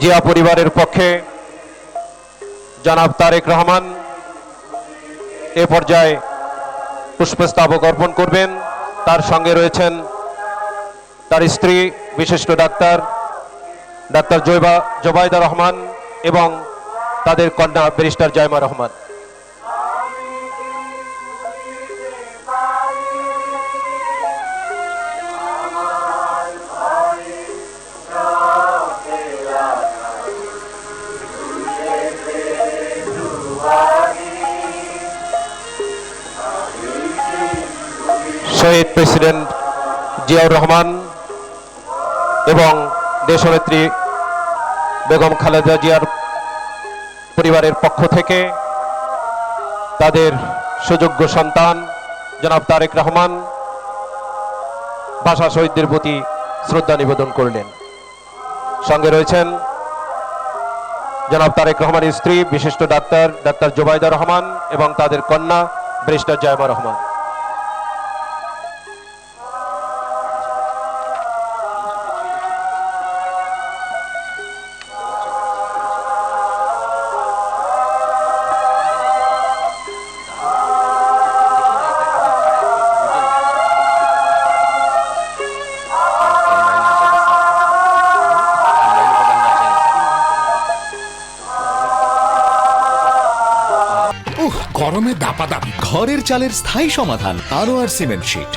জিয়া পরিবারের পক্ষে জনাব তারেক রহমান এ পর্যায়ে পুষ্পস্তবক অর্পণ করবেন। তার সঙ্গে রয়েছেন তার স্ত্রী বিশিষ্ট ডাক্তার জোবাইদা রহমান এবং তাদের কন্যা ব্যারিস্টার জাইমা রহমান। শহীদ প্রেসিডেন্ট জিয়াউর রহমান এবং দেশনেত্রী বেগম খালেদা জিয়ার পরিবারের পক্ষ থেকে তাদের সুযোগ্য সন্তান জনাব তারেক রহমান ভাষা শহীদদের প্রতি শ্রদ্ধা নিবেদন করলেন। সঙ্গে রয়েছেন জনাব তারেক রহমানের স্ত্রী বিশিষ্ট ডাক্তার জোবাইদা রহমান এবং তাদের কন্যা ব্যারিস্টার জাইমা রহমান। গরমে দাপাদাপি, ঘরের চালের স্থায়ী সমাধান আনোয়ার সিমেন্ট শীট।